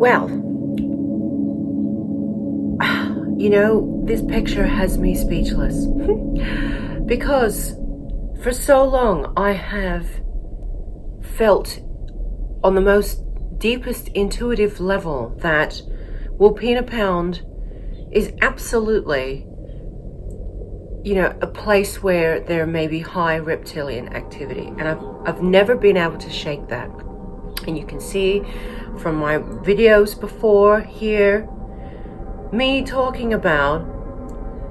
Well, you know, this picture has me speechless because for so long I have felt on the most deepest intuitive level that Wilpena Pound is absolutely, you know, a place where there may be high reptilian activity, and I've never been able to shake that. And you can see from my videos before here me talking about,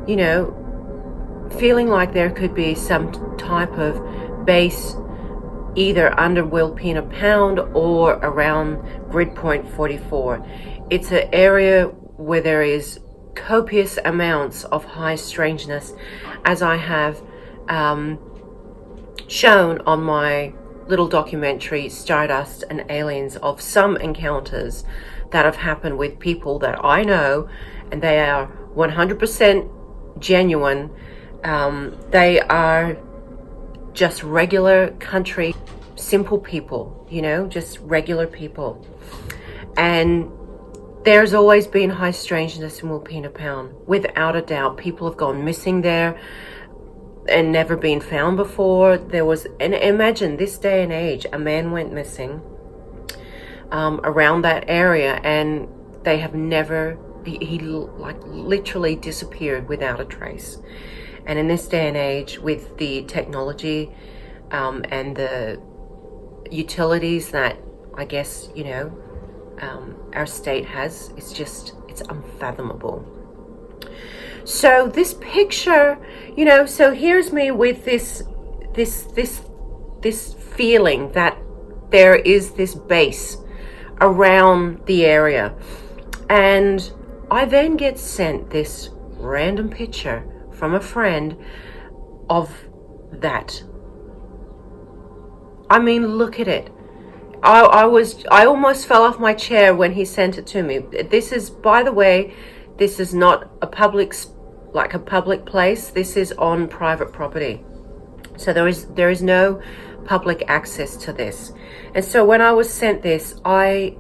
you know, feeling like there could be some type of base either under Wilpena Pound or around grid point 44. It's an area where there is copious amounts of high strangeness, as I have shown on my little documentary Stardust and Aliens, of some encounters that have happened with people that I know, and they are 100% genuine. They are just regular country, simple people, you know, just regular people. And there's always been high strangeness in Wilpena Pound, without a doubt. People have gone missing there and never been found before. There was, and imagine this day and age, a man went missing around that area, and they have never, he like literally disappeared without a trace. And in this day and age, with the technology and the utilities that I guess, you know, our state has, it's unfathomable. So this picture, you know, so here's me with this feeling that there is this base around the area, and I then get sent this random picture from a friend of that. I mean, look at it. I almost fell off my chair when he sent it to me. This is, by the way, this is not a public place. This is on private property. So there is no public access to this. And so when I was sent this, I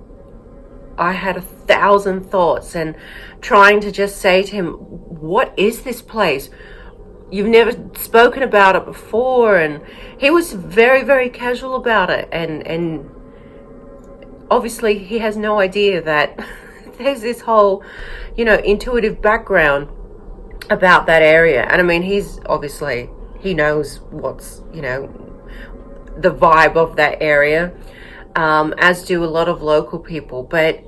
had 1,000 thoughts and trying to just say to him, what is this place? You've never spoken about it before. And he was very, very casual about it. And obviously he has no idea that there's this whole, you know, intuitive background about that area. And I mean, he's obviously, he knows what's, you know, the vibe of that area, as do a lot of local people. But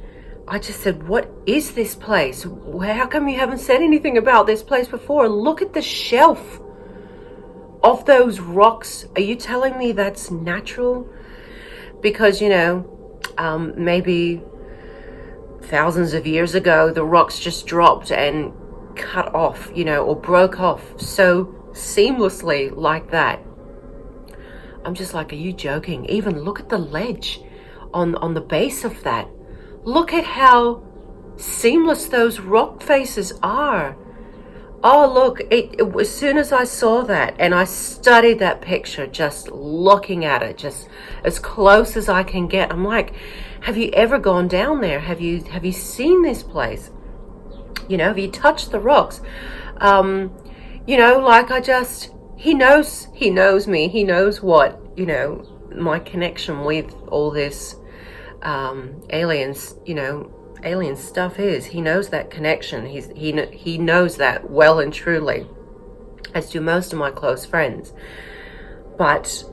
I just said, what is this place? How come you haven't said anything about this place before? Look at the shelf of those rocks. Are you telling me that's natural? Because, you know, maybe thousands of years ago, the rocks just dropped and cut off, you know, or broke off so seamlessly like that. I'm just like, are you joking? Even look at the ledge on the base of that. Look at how seamless those rock faces are. Oh, look, as soon as I saw that and I studied that picture, just looking at it, just as close as I can get, I'm like, have you ever gone down there? Have you seen this place? You know, have you touched the rocks? You know, like he knows me. He knows what, you know, my connection with all this aliens, you know, alien stuff is. He knows that connection. He knows that well and truly, as do most of my close friends. But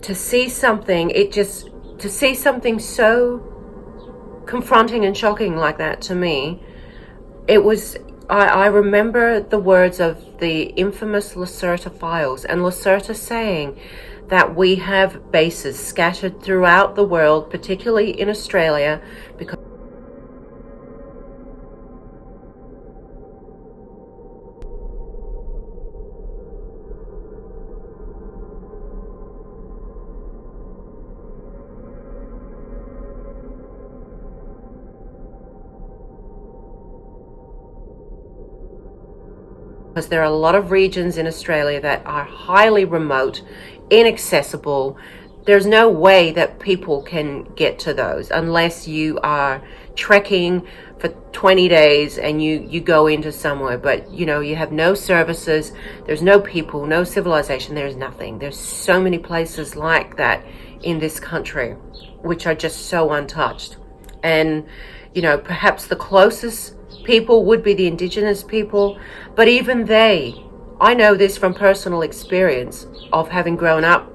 to see something, to see something so confronting and shocking like that, to me, it was, I remember the words of the infamous Lucerta Files, and Lucerta saying that we have bases scattered throughout the world, particularly in Australia, because there are a lot of regions in Australia that are highly remote, inaccessible, there's no way that people can get to those unless you are trekking for 20 days and you go into somewhere. But you know, you have no services, there's no people, no civilization, there's nothing. There's so many places like that in this country which are just so untouched. And you know, perhaps the closest people would be the indigenous people, but even they, I know this from personal experience of having grown up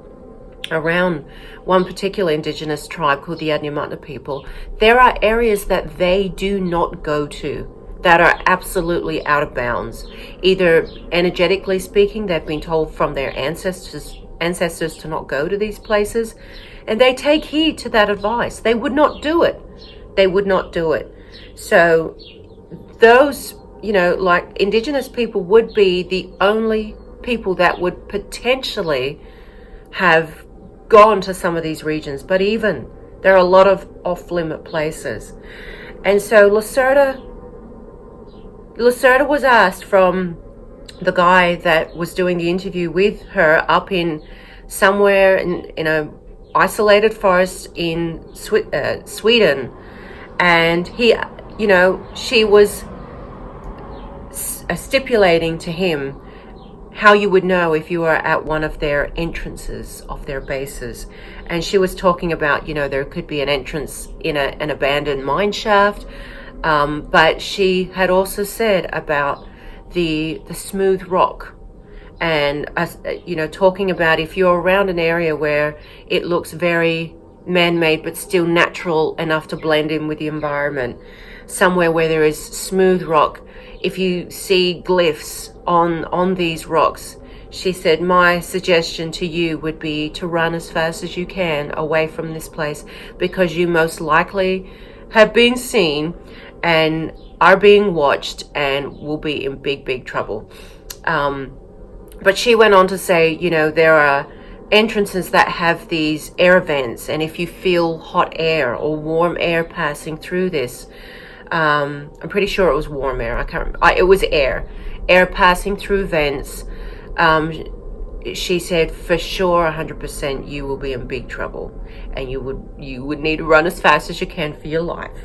around one particular indigenous tribe called the Andulairah people. There are areas that they do not go to, that are absolutely out of bounds. Either energetically speaking, they've been told from their ancestors to not go to these places, and they take heed to that advice. They would not do it. They would not do it. So those, you know, like indigenous people would be the only people that would potentially have gone to some of these regions, but even there are a lot of off-limit places. And so Lucerta was asked from the guy that was doing the interview with her up in somewhere in a isolated forest in Sweden, and he, you know, she was stipulating to him how you would know if you were at one of their entrances of their bases. And she was talking about, you know, there could be an entrance in an abandoned mine shaft, but she had also said about the smooth rock, and you know, talking about if you're around an area where it looks very man-made but still natural enough to blend in with the environment, somewhere where there is smooth rock, if you see glyphs on these rocks, she said, my suggestion to you would be to run as fast as you can away from this place, because you most likely have been seen and are being watched and will be in big trouble. But she went on to say, you know, there are entrances that have these air vents, and if you feel hot air or warm air passing through this, I'm pretty sure it was warm air, I can't remember, it was air passing through vents, she said for sure 100% you will be in big trouble, and you would need to run as fast as you can for your life.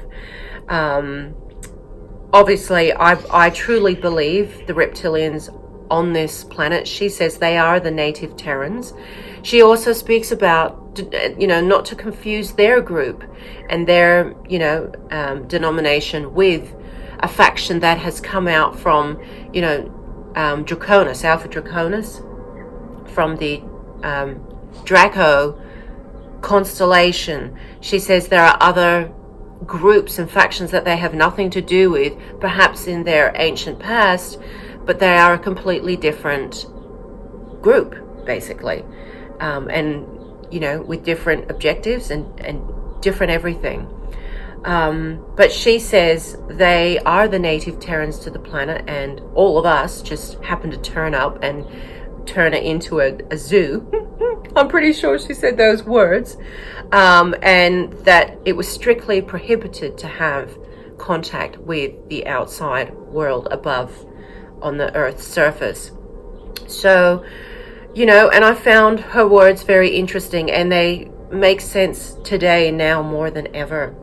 Obviously I truly believe the reptilians on this planet, she says they are the native Terrans. She also speaks about, you know, not to confuse their group and their, you know, denomination with a faction that has come out from, you know, Draconis, Alpha Draconis, from the Draco constellation. She says there are other groups and factions that they have nothing to do with, perhaps in their ancient past, but they are a completely different group, basically, and you know, with different objectives and different everything. But she says they are the native Terrans to the planet, and all of us just happen to turn up and turn it into a zoo. I'm pretty sure she said those words, and that it was strictly prohibited to have contact with the outside world above on the Earth's surface. So, you know, and I found her words very interesting, and they make sense today now more than ever.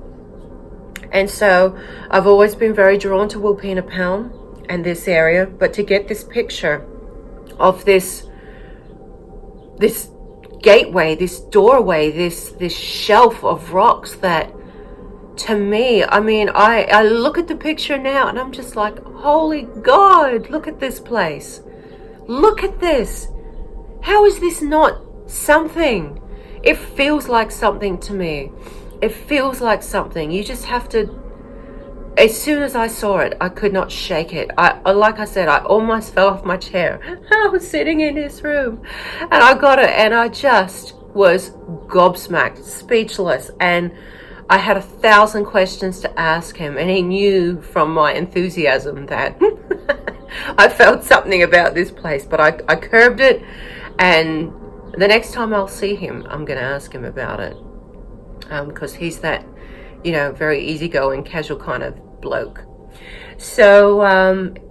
And so I've always been very drawn to Wilpena Pound and this area, but to get this picture of this gateway, this doorway, this shelf of rocks that, to me, I mean, I look at the picture now and I'm just like, holy God, look at this place. Look at this. How is this not something? It feels like something to me. It feels like something. You just have to, as soon as I saw it, I could not shake it. Like I said, I almost fell off my chair. I was sitting in this room and I got it and I just was gobsmacked, speechless, and I had 1,000 questions to ask him, and he knew from my enthusiasm that I felt something about this place, but I curbed it, and the next time I'll see him, I'm going to ask him about it, because he's that, you know, very easygoing, casual kind of bloke. So,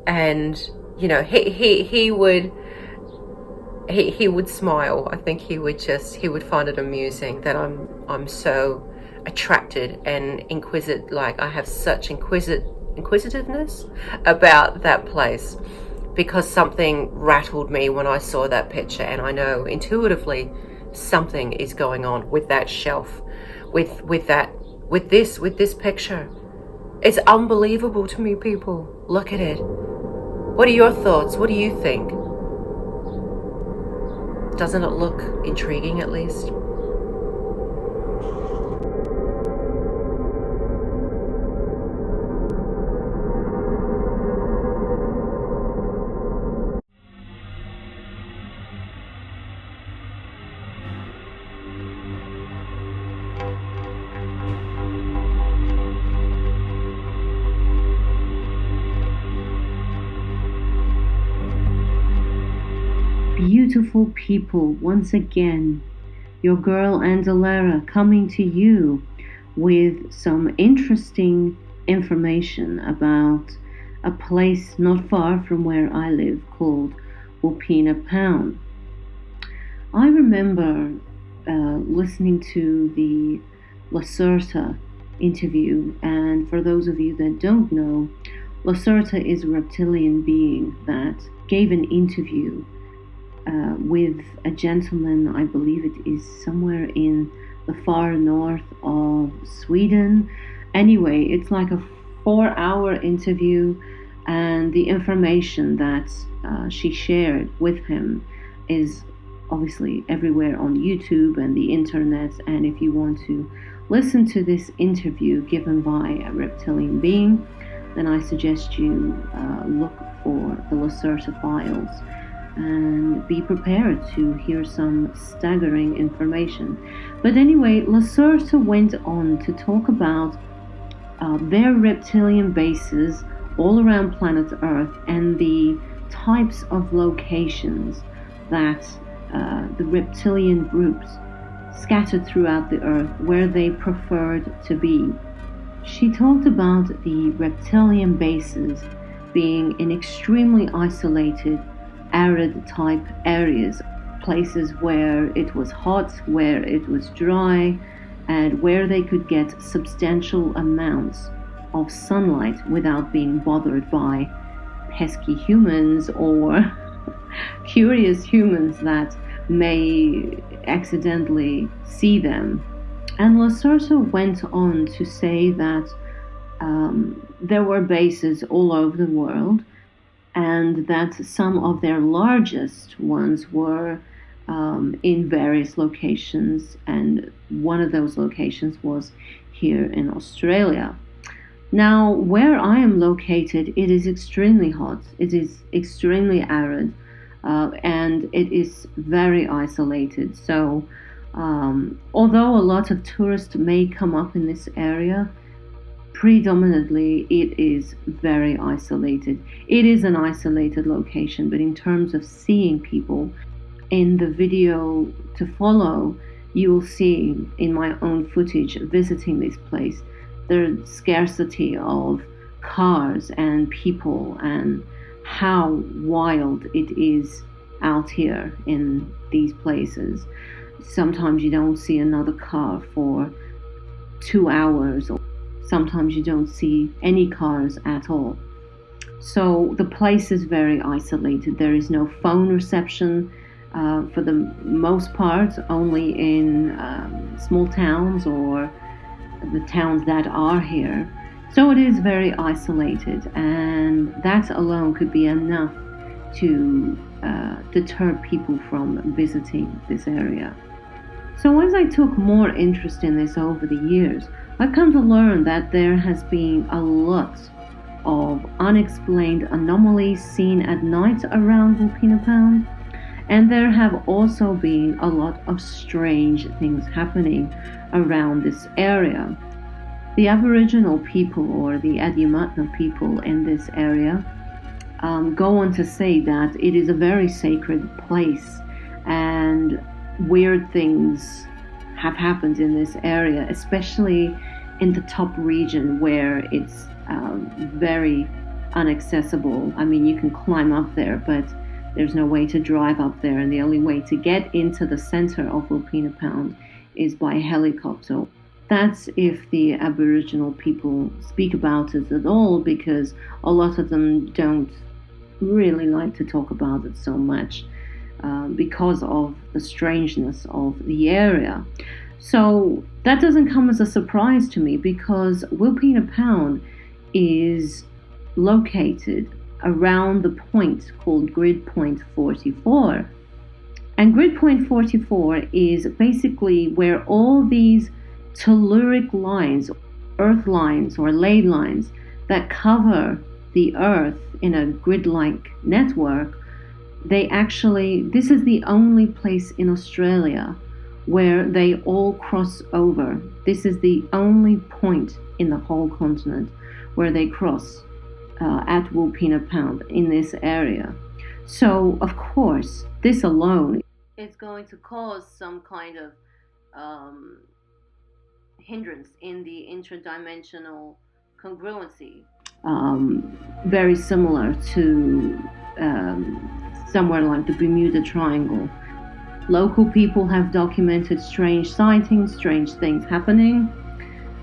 and, you know, he he would smile. I think he would find it amusing that I'm so attracted and like I have such inquisitiveness about that place, because something rattled me when I saw that picture, and I know intuitively something is going on with that shelf, with this picture. It's unbelievable to me, people. Look at it. What are your thoughts? What do you think? Doesn't it look intriguing, at least? Beautiful people, once again, your girl Andulairah coming to you with some interesting information about a place not far from where I live called Wilpena Pound. I remember listening to the Lucerta interview, and for those of you that don't know, Lucerta is a reptilian being that gave an interview with a gentleman, I believe it is somewhere in the far north of Sweden. Anyway, it's like a 4-hour interview, and the information that she shared with him is obviously everywhere on YouTube and the internet. And if you want to listen to this interview given by a reptilian being, then I suggest you look for the Lucerta Files and be prepared to hear some staggering information. But anyway, Lucerta went on to talk about their reptilian bases all around planet Earth and the types of locations that the reptilian groups scattered throughout the Earth where they preferred to be. She talked about the reptilian bases being in extremely isolated, arid type areas, places where it was hot, where it was dry, and where they could get substantial amounts of sunlight without being bothered by pesky humans or curious humans that may accidentally see them. And Lucerta went on to say that there were bases all over the world, and that some of their largest ones were in various locations, and one of those locations was here in Australia. Now, where I am located, it is extremely hot, it is extremely arid, and it is very isolated. So, although a lot of tourists may come up in this area, predominantly it is very isolated. It is an isolated location, but in terms of seeing people, in the video to follow, you will see in my own footage visiting this place, the scarcity of cars and people and how wild it is out here in these places. Sometimes you don't see another car for 2 hours, or sometimes you don't see any cars at all. So the place is very isolated. There is no phone reception for the most part, only in small towns or the towns that are here. So it is very isolated, and that alone could be enough to deter people from visiting this area. So as I took more interest in this over the years, I've come to learn that there has been a lot of unexplained anomalies seen at night around Wilpena Pound, and there have also been a lot of strange things happening around this area. The Aboriginal people, or the Adiamatna people in this area, go on to say that it is a very sacred place, and weird things have happened in this area, especially in the top region where it's very inaccessible. I mean, you can climb up there, but There's no way to drive up there, and the only way to get into the center of Wilpena Pound is by helicopter. That's if the Aboriginal people speak about it at all, because a lot of them don't really like to talk about it so much because of the strangeness of the area. So that doesn't come as a surprise to me, because Wilpena Pound is located around the point called Grid Point 44. And Grid Point 44 is basically where all these telluric lines, earth lines or ley lines that cover the earth in a grid-like network, this is the only place in Australia where they all cross over. This is the only point in the whole continent where they cross at Wilpena Pound in this area. So, of course, this alone is going to cause some kind of hindrance in the interdimensional congruency. Very similar to somewhere like the Bermuda Triangle. Local people have documented strange sightings, strange things happening,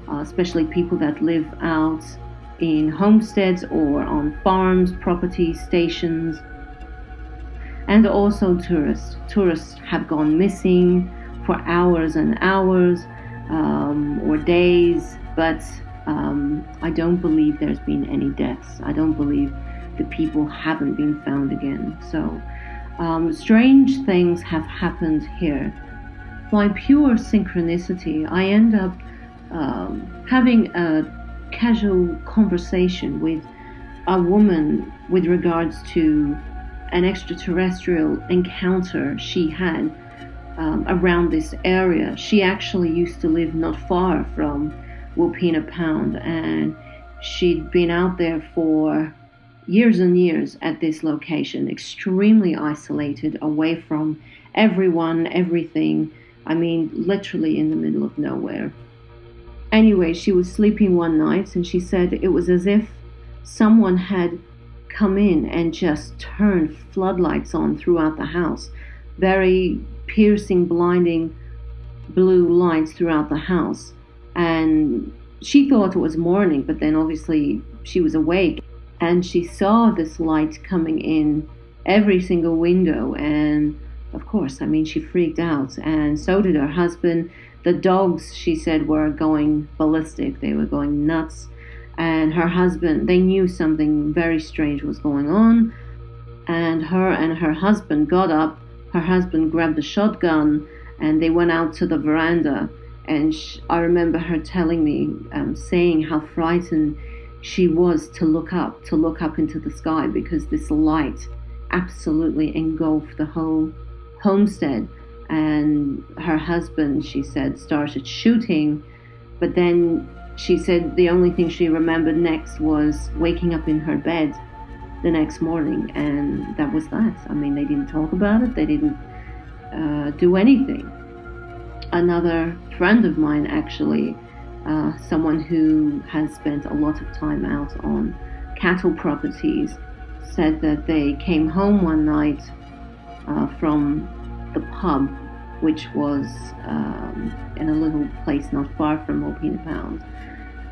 especially people that live out in homesteads or on farms, properties, stations, and also tourists. Tourists have gone missing for hours and hours or days, but I don't believe there's been any deaths. I don't believe the people haven't been found again. So strange things have happened here. By pure synchronicity, I end up having a casual conversation with a woman with regards to an extraterrestrial encounter she had around this area. She actually used to live not far from Wilpena Pound, and she'd been out there for years and years at this location, extremely isolated, away from everyone, everything. I mean, literally in the middle of nowhere. Anyway, she was sleeping one night, and she said it was as if someone had come in and just turned floodlights on throughout the house. Very piercing, blinding blue lights throughout the house. And she thought it was morning, but then obviously she was awake, and she saw this light coming in every single window. And of course, I mean, she freaked out, and so did her husband. The dogs, she said, were going ballistic. They were going nuts. And her husband, they knew something very strange was going on. And her husband got up. Her husband grabbed a shotgun, and they went out to the veranda. And I remember her telling me, saying how frightened she was to look up into the sky, because this light absolutely engulfed the whole homestead. And her husband, she said, started shooting, but then she said the only thing she remembered next was waking up in her bed the next morning, and that was that. I mean, they didn't talk about it, they didn't do anything. Another friend of mine, actually, someone who has spent a lot of time out on cattle properties, said that they came home one night from the pub, which was in a little place not far from Wilpena Pound,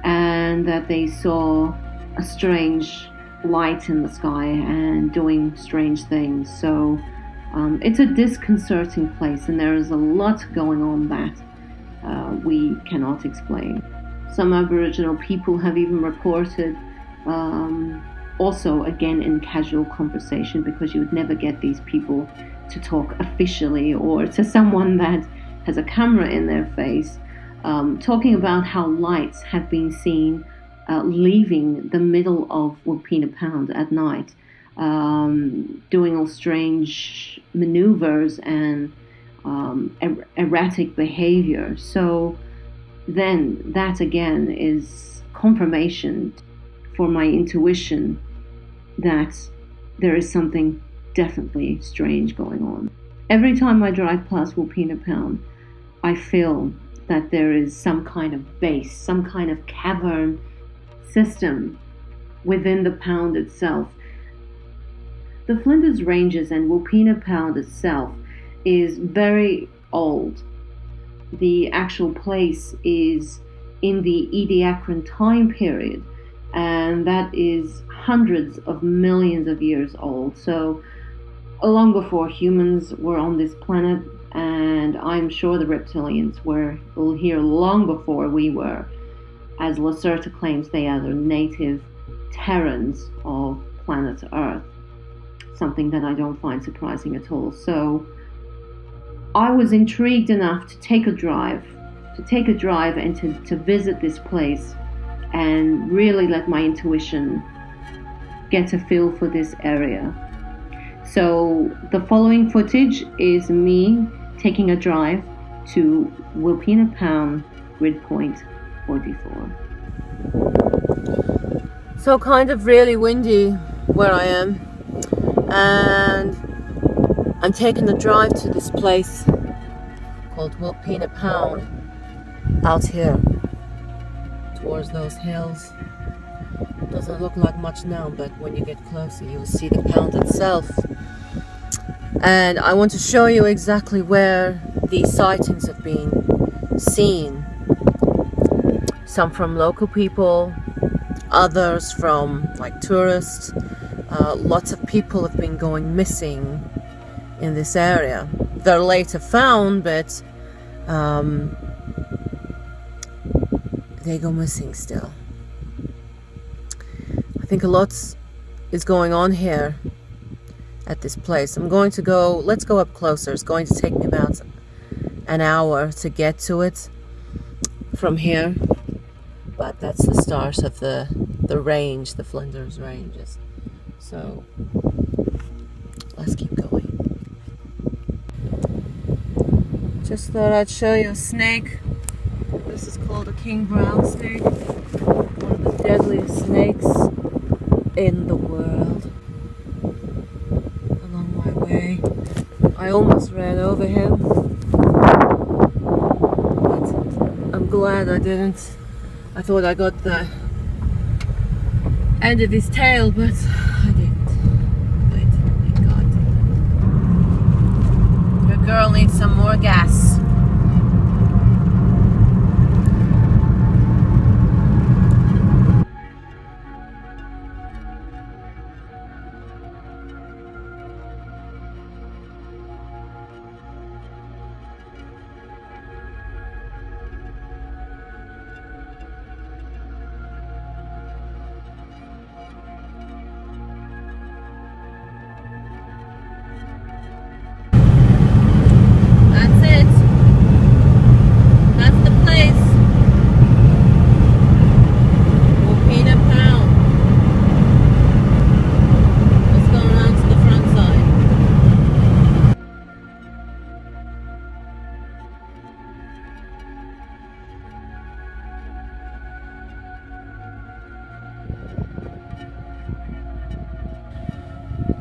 and that they saw a strange light in the sky and doing strange things. So it's a disconcerting place, and there is a lot going on that we cannot explain. Some Aboriginal people have even reported, also again in casual conversation, because you would never get these people to talk officially or to someone that has a camera in their face, talking about how lights have been seen leaving the middle of Wilpena Pound at night, doing all strange maneuvers and erratic behavior. So then that again is confirmation for my intuition that there is something definitely strange going on. Every time I drive past Wilpena Pound, I feel that there is some kind of base, some kind of cavern system within the pound itself. The Flinders Ranges and Wilpena Pound itself is very old. The actual place is in the Ediacaran time period, and that is hundreds of millions of years old. So long before humans were on this planet, and I'm sure the reptilians were here long before we were. As Lucerta claims, they are the native Terrans of planet Earth, something that I don't find surprising at all. So I was intrigued enough to take a drive and to visit this place and really let my intuition get a feel for this area. So the following footage is me taking a drive to Wilpena Pound, grid point 44. So kind of really windy where I am, and I'm taking a drive to this place called Wilpena Pound out here towards those hills. Doesn't look like much now, but when you get closer you'll see the pound itself. And I want to show you exactly where these sightings have been seen. Some from local people, others from like tourists. Lots of people have been going missing in this area. They're later found, but they go missing still. I think a lot is going on here at this place. Let's go up closer. It's going to take me about an hour to get to it from here. But that's the start of the range, the Flinders Ranges. So let's keep going. Just thought I'd show you a snake. This is called a king brown snake. One of the deadliest snakes in the world. Along my way, I almost ran over him, but I'm glad I didn't. I thought I got the end of his tail, but I didn't. But thank God. Your girl needs some more gas.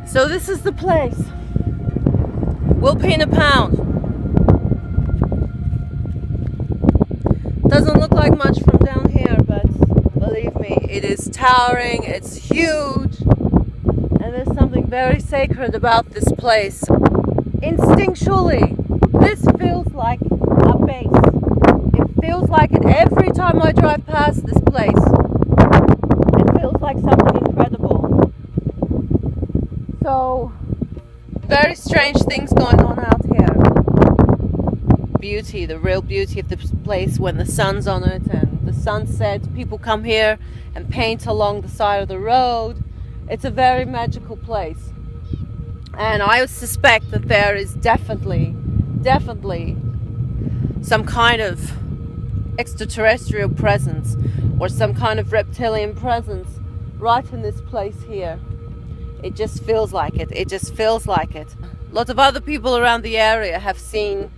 So this is the place, Wilpena Pound. Doesn't look like much from down here, but believe me, it is towering, it's huge, and there's something very sacred about this place. Instinctually, this feels like a base. It feels like it every time I drive past this place. It feels like something incredible. So, very strange things going on out here. Beauty, the real beauty of this place when the sun's on it and the sunset. People come here and paint along the side of the road. It's a very magical place. And I suspect that there is definitely some kind of extraterrestrial presence or some kind of reptilian presence right in this place here. It just feels like it. It just feels like it. Lots of other people around the area have seen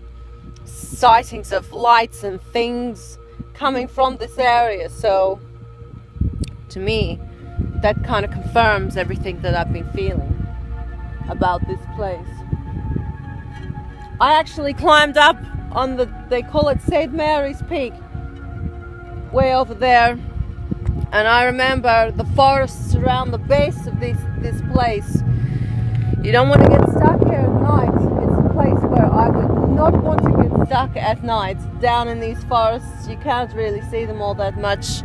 sightings of lights and things coming from this area. So, to me, that kind of confirms everything that I've been feeling about this place. I actually climbed up on they call it St. Mary's Peak, way over there. And I remember the forests around the base of this place. You don't want to get stuck here at night. It's a place where I would not want to get stuck at night. Down in these forests, you can't really see them all that much.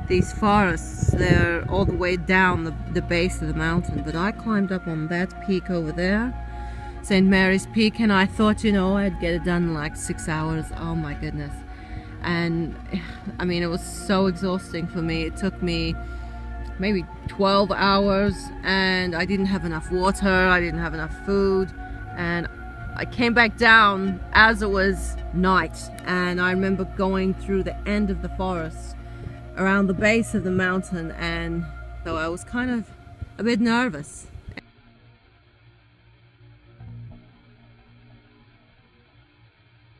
These forests, they're all the way down the base of the mountain, but I climbed up on that peak over there, St. Mary's Peak, and I thought, you know, I'd get it done in like 6 hours. Oh my goodness. And I mean, it was so exhausting for me. It took me maybe 12 hours, and I didn't have enough water, I didn't have enough food, and I came back down as it was night. And I remember going through the end of the forest around the base of the mountain, and so I was kind of a bit nervous.